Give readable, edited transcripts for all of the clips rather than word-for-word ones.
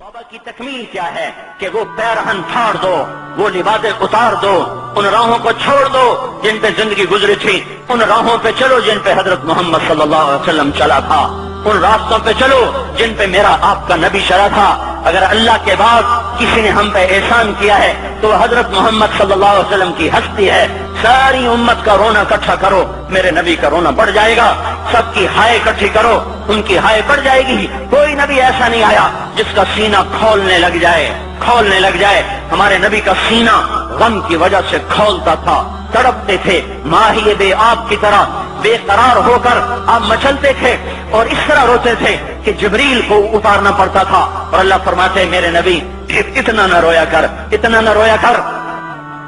توبہ کی تکمیل کیا ہے کہ وہ پیرہن پھاڑ دو، وہ لباسیں اتار دو، ان راہوں کو چھوڑ دو جن پہ زندگی گزری تھی، ان راہوں پہ چلو جن پہ حضرت محمد صلی اللہ علیہ وسلم چلا تھا، ان راستوں پہ چلو جن پہ میرا آپ کا نبی چلا تھا۔ اگر اللہ کے بعد کسی نے ہم پہ احسان کیا ہے تو وہ حضرت محمد صلی اللہ علیہ وسلم کی ہستی ہے۔ ساری امت کا رونا اکٹھا کرو، میرے نبی کا رونا بڑھ جائے گا۔ سب کی ہائے اکٹھی کرو، ان کی ہائے بڑھ جائے گی۔ کوئی نبی ایسا نہیں آیا جس کا سینہ کھولنے لگ جائے۔ ہمارے نبی کا سینہ غم کی وجہ سے کھولتا تھا، تڑپتے تھے، ماہی بے آب کی طرح بے قرار ہو کر آپ مچلتے تھے اور اس طرح روتے تھے کہ جبریل کو اتارنا پڑتا تھا۔ اور اللہ فرماتے میرے نبی اتنا نہ رویا کر۔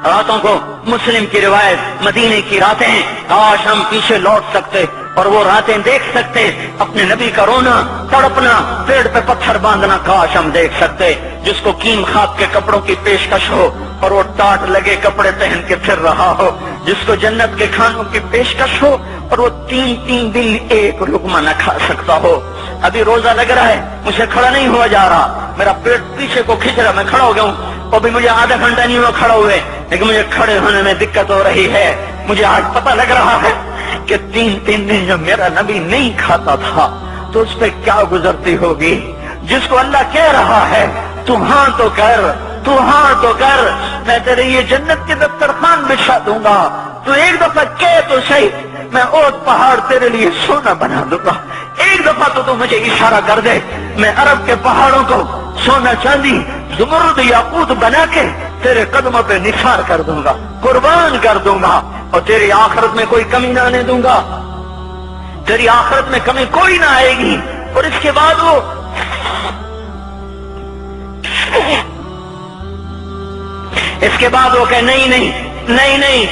راتوں کو مسلم کی روایت مدینے کی راتیں، کاش ہم پیچھے لوٹ سکتے اور وہ راتیں دیکھ سکتے، اپنے نبی کا رونا، تڑپنا، پیڑ پہ پتھر باندھنا کاش ہم دیکھ سکتے۔ جس کو کیم خواب کے کپڑوں کی پیشکش ہو اور وہ ٹاٹ لگے کپڑے پہن کے پھر رہا ہو، جس کو جنت کے کھانوں کی پیشکش ہو اور وہ تین دن ایک لقمہ نہ کھا سکتا ہو۔ ابھی روزہ لگ رہا ہے، مجھے کھڑا نہیں ہوا جا رہا، میرا پیٹ پیچھے کو کھینچ رہا، میں کھڑا ہو گیا ہوں، ابھی مجھے آدھا گھنٹہ نہیں ہوا کھڑا ہوئے، لیکن مجھے کھڑے ہونے میں دقت ہو رہی ہے۔ مجھے آج پتہ لگ رہا ہے کہ تین دن جو میرا نبی نہیں کھاتا تھا تو اس پہ کیا گزرتی ہوگی۔ جس کو اللہ کہہ رہا ہے تو ہاں تو کر، میں تیرے یہ جنت کے دسترخوان بچھا دوں گا، تو ایک دفعہ کہہ تو صحیح، میں اوٹ پہاڑ تیرے لیے سونا بنا دوں گا۔ ایک دفعہ تو مجھے اشارہ کر دے، میں عرب کے پہاڑوں کو سونا چاندی زمرد یاقوت بنا کے تیرے قدموں پہ نثار کر دوں گا، قربان کر دوں گا، اور تیری آخرت میں کوئی کمی نہ آنے دوں گا، تیری آخرت میں کمی کوئی نہ آئے گی۔ اور اس کے بعد وہ کہ نہیں،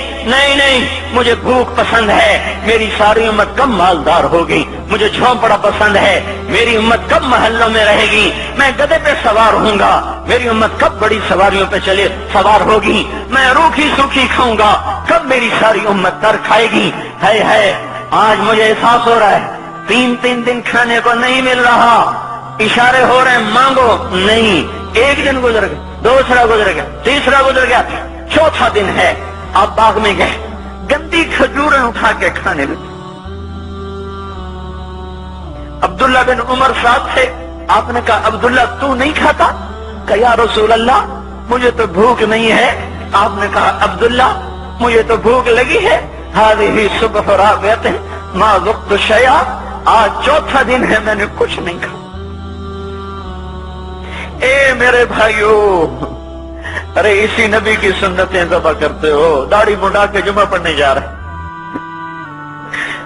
مجھے بھوک پسند ہے، میری ساری امت کب مالدار ہوگی، مجھے جھونپڑا پسند ہے، میری امت کب محلوں میں رہے گی، میں گدھے پہ سوار ہوں گا، میری امت کب بڑی سواریوں پہ سوار ہوگی، میں روکھی سوکھی کھاؤں گا، کب میری ساری امت تر کھائے گی۔ ہے آج مجھے احساس ہو رہا ہے، تین دن کھانے کو نہیں مل رہا، اشارے ہو رہے ہیں مانگو نہیں۔ ایک دن گزر گیا، دوسرا گزر گیا، تیسرا گزر گیا، چوتھا دن ہے، آپ باغ میں گئے، گندی کھجوریں اٹھا کے کھانے لگے۔ عبداللہ بن عمر صاحب تھے، آپ نے کہا عبداللہ تو نہیں کھاتا؟ کہا یا رسول اللہ مجھے تو بھوک نہیں ہے۔ آپ نے کہا عبداللہ مجھے تو بھوک لگی ہے، ہذہ صبح رابعۃ ما ذقت شیئا، آج چوتھا دن ہے میں نے کچھ نہیں کھا۔ اے میرے بھائیو، ارے اسی نبی کی سنتیں ذبح کرتے ہو، داڑھی منڈا کے جمعہ پڑھنے جا رہے،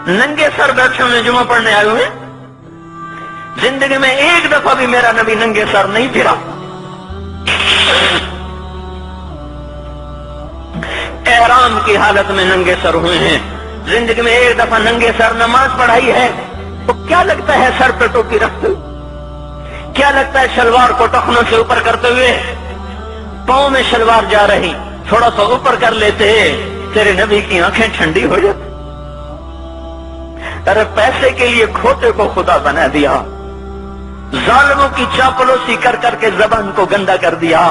ننگے سر بیٹھے ہوئے جمعہ پڑھنے آئے ہوئے، زندگی میں ایک دفعہ بھی میرا نبی ننگے سر نہیں پھرا۔ احرام کی حالت میں ننگے سر ہوئے ہیں، زندگی میں ایک دفعہ ننگے سر نماز پڑھائی ہے۔ تو کیا لگتا ہے سر پہ ٹوپی رکھتے ہوئے؟ کیا لگتا ہے شلوار کو ٹخنوں سے اوپر کرتے ہوئے؟ پاؤں میں شلوار جا رہی، تھوڑا سا اوپر کر لیتے، تیرے نبی کی آنکھیں ٹھنڈی ہو جاتی۔ ارے پیسے کے لیے کھوتے کو خدا بنا دیا، ظالموں کی چاپلوسی کر کے زبان کو گندا کر دیا۔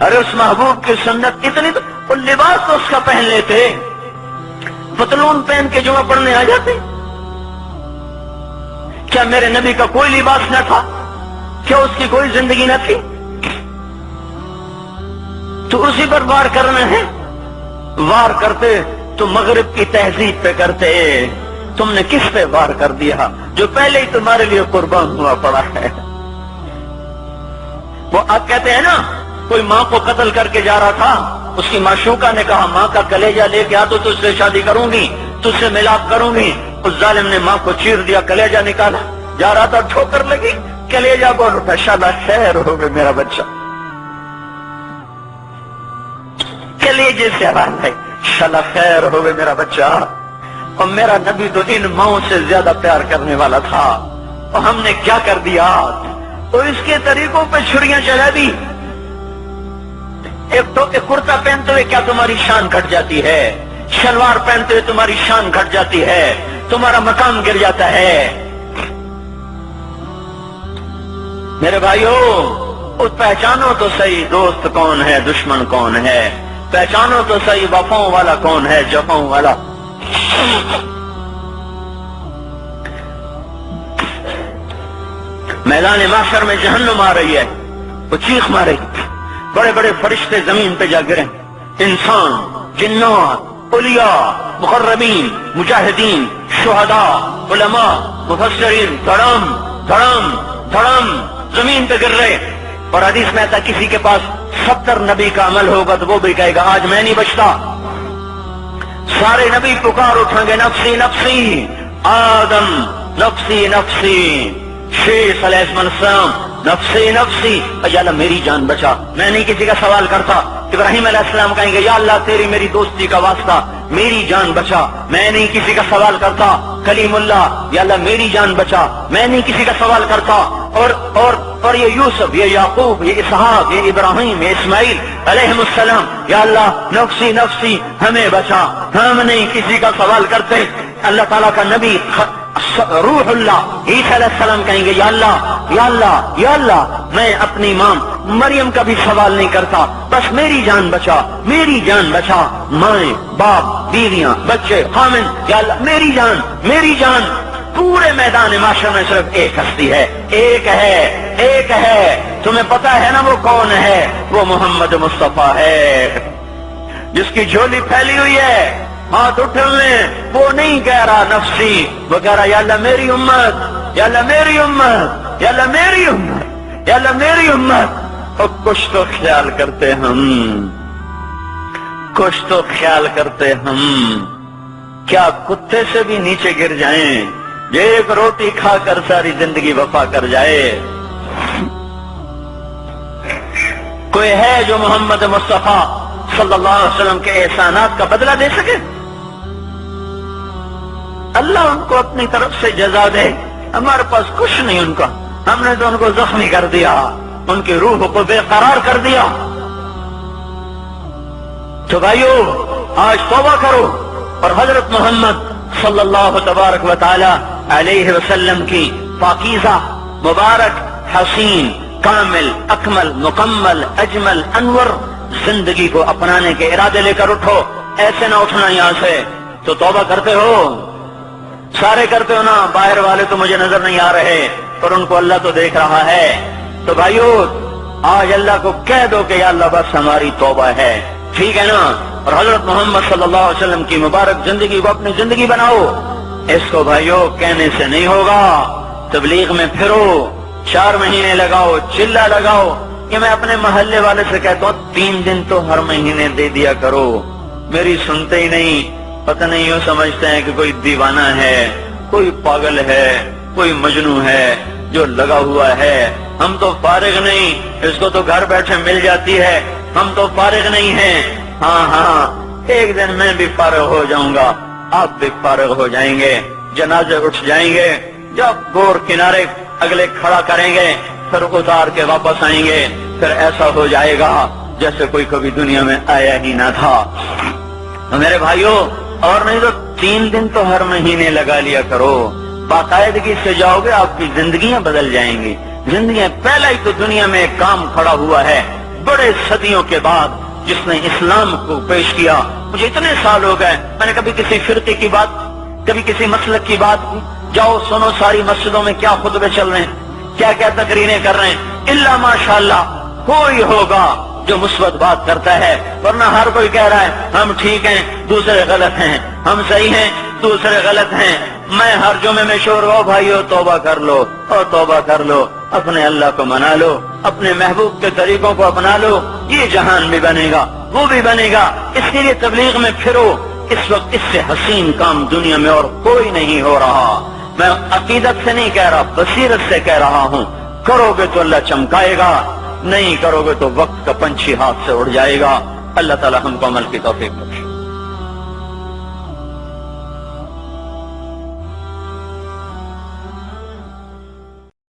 ارے اس محبوب کی سنت اتنی، تو وہ لباس تو اس کا پہن لیتے، پتلون پہن کے جمعہ پڑھنے آ جاتے۔ کیا میرے نبی کا کوئی لباس نہ تھا؟ کیا اس کی کوئی زندگی نہ تھی؟ تو اسی پر وار کرنا ہے، وار کرتے تو مغرب کی تہذیب پہ کرتے، تم نے کس پہ وار کر دیا جو پہلے ہی تمہارے لیے قربان ہوا پڑا ہے؟ وہ آپ کہتے ہیں نا، کوئی ماں کو قتل کر کے جا رہا تھا، اس کی معشوقہ نے کہا ماں کا کلیجہ لے کے آ تو تجھ سے شادی کروں گی، تجھ سے ملاپ کروں گی۔ اس ظالم نے ماں کو چیر دیا، کلیجہ نکالا، جا رہا تھا ٹھوکر لگی، کلیجہ بول اٹھا، شالا خیر ہو گئے میرا بچہ، کلیجے سے آواز ہے، شالا خیر ہو گئے میرا بچہ۔ اور میرا نبی تو ان ماؤں سے زیادہ پیار کرنے والا تھا، اور ہم نے کیا کر دیا؟ تو اس کے طریقوں پہ چھریاں چلا دی۔ ایک کرتا پہنتے ہوئے کیا تمہاری شان گھٹ جاتی ہے؟ شلوار پہنتے ہوئے تمہاری شان گھٹ جاتی ہے، تمہارا مقام گر جاتا ہے۔ میرے بھائیو، پہچانو تو صحیح دوست کون ہے دشمن کون ہے، پہچانو تو صحیح وفاؤں والا کون ہے جفاؤں والا۔ میدان محشر میں جہنم آ رہی ہے، وہ چیخ مارے، بڑے بڑے فرشتے زمین پہ جا گرے، انسان، جنات، اولیاء، مقربین، مجاہدین، شہداء، علماء، مفسرین، دھڑم دھڑم دھڑم زمین پہ گر رہے۔ اور حدیث میں آتا کسی کے پاس 70 نبی کا عمل ہوگا تو وہ بھی کہے گا آج میں نہیں بچتا۔ سارے نبی پکار اٹھیں گے نفسی نفسی، آدم نفسی نفسی، شیخ علیہ السلام نفسی نفسی، یا اللہ میری جان بچا، میں نہیں کسی کا سوال کرتا۔ ابراہیم علیہ السلام کہیں گے یا اللہ تیری میری دوستی کا واسطہ میری جان بچا، میں نہیں کسی کا سوال کرتا۔ کلیم اللہ، یا اللہ میری جان بچا، میں نہیں کسی کا سوال کرتا۔ اور یہ یوسف، یہ یعقوب، یہ اسحاق، یہ ابراہیم، یہ اسماعیل علیہ السلام، یا اللہ نفسی نفسی ہمیں بچا، ہم نہیں کسی کا سوال کرتے۔ اللہ تعالیٰ کا نبی روح اللہ عیسیٰ علیہ السلام کہیں گے یا اللہ یا اللہ یا اللہ میں اپنی ماں مریم کا بھی سوال نہیں کرتا، بس میری جان بچا، میری جان بچا، مائیں باپ بیویاں بچے خامن، یا اللہ میری جان میری جان۔ پورے میدان معاشر میں صرف ایک ہستی ہے، ایک ہے، تمہیں پتا ہے نا وہ کون ہے؟ وہ محمد مصطفیٰ ہے، جس کی جھولی پھیلی ہوئی ہے، ہاتھ اٹھنے، وہ نہیں کہہ رہا نفسی، وہ کہہ رہا یا اللہ میری امت، یا اللہ میری امت، یا اللہ میری امت، یا اللہ میری امت۔ اور کچھ تو خیال کرتے ہم، کچھ تو خیال کرتے ہم، کیا کتے سے بھی نیچے گر جائیں، ایک روٹی کھا کر ساری زندگی وفا کر جائے؟ کوئی ہے جو محمد مصطفیٰ صلی اللہ علیہ وسلم کے احسانات کا بدلہ دے سکے؟ اللہ ان کو اپنی طرف سے جزا دے، ہمارے پاس کچھ نہیں ان کا، ہم نے تو ان کو زخمی کر دیا، ان کی روح کو بے قرار کر دیا۔ تو بھائیو آج توبہ کرو اور حضرت محمد صلی اللہ تبارک و تعالی علیہ وسلم کی پاکیزہ مبارک حسین کامل اکمل مکمل اجمل انور زندگی کو اپنانے کے ارادے لے کر اٹھو۔ ایسے نہ اٹھنا یہاں سے، تو توبہ کرتے ہو، سارے کرتے ہو نا، باہر والے تو مجھے نظر نہیں آ رہے پر ان کو اللہ تو دیکھ رہا ہے۔ تو بھائیو آج اللہ کو کہہ دو کہ یا اللہ بس ہماری توبہ ہے، ٹھیک ہے نا؟ اور حضرت محمد صلی اللہ علیہ وسلم کی مبارک زندگی کو اپنی زندگی بناؤ۔ اس کو بھائیو کہنے سے نہیں ہوگا، تبلیغ میں پھرو، 4 مہینے لگاؤ، چلہ لگاؤ۔ کہ میں اپنے محلے والے سے کہتا ہوں 3 دن تو ہر مہینے دے دیا کرو، میری سنتے ہی نہیں، پتہ نہیں یوں سمجھتے ہیں کہ کوئی دیوانہ ہے، کوئی پاگل ہے، کوئی مجنون ہے جو لگا ہوا ہے۔ ہم تو فارغ نہیں، اس کو تو گھر بیٹھے مل جاتی ہے، ہم تو فارغ نہیں ہیں۔ ہاں ایک دن میں بھی فارغ ہو جاؤں گا، آپ بھی فارغ ہو جائیں گے، جنازے اٹھ جائیں گے، جب گور کنارے اگلے کھڑا کریں گے پھر اتار کے واپس آئیں گے، پھر ایسا ہو جائے گا جیسے کوئی کبھی دنیا میں آیا ہی نہ تھا۔ میرے بھائیوں اور نہیں تو 3 دن تو ہر مہینے لگا لیا کرو، باقاعدگی سے جاؤ گے، آپ کی زندگیاں بدل جائیں گی۔ زندگیاں پہلا ہی تو دنیا میں ایک کام کھڑا ہوا ہے بڑے صدیوں کے بعد جس نے اسلام کو پیش کیا۔ مجھے اتنے سال ہو گئے، میں نے کبھی کسی فرقے کی بات، کبھی کسی مسلک کی بات، جاؤ سنو ساری مسجدوں میں کیا خطبے چل رہے ہیں، کیا کیا تقریریں کر رہے ہیں، الا ماشاءاللہ کوئی ہوگا جو مثبت بات کرتا ہے، ورنہ ہر کوئی کہہ رہا ہے ہم ٹھیک ہیں دوسرے غلط ہیں، ہم صحیح ہیں دوسرے غلط ہیں۔ میں ہر جمعے میں شور ہو بھائیو توبہ کر لو، اور توبہ کر لو، اپنے اللہ کو منا لو، اپنے محبوب کے طریقوں کو اپنا لو، یہ جہان بھی بنے گا وہ بھی بنے گا۔ اس کے لیے تبلیغ میں پھرو، اس وقت اس سے حسین کام دنیا میں اور کوئی نہیں ہو رہا۔ میں عقیدت سے نہیں کہہ رہا، بصیرت سے کہہ رہا ہوں، کرو گے تو اللہ چمکائے گا، نہیں کرو گے تو وقت کا پنچھی ہاتھ سے اڑ جائے گا۔ اللہ تعالی ہم کو عمل کی توفیق دے۔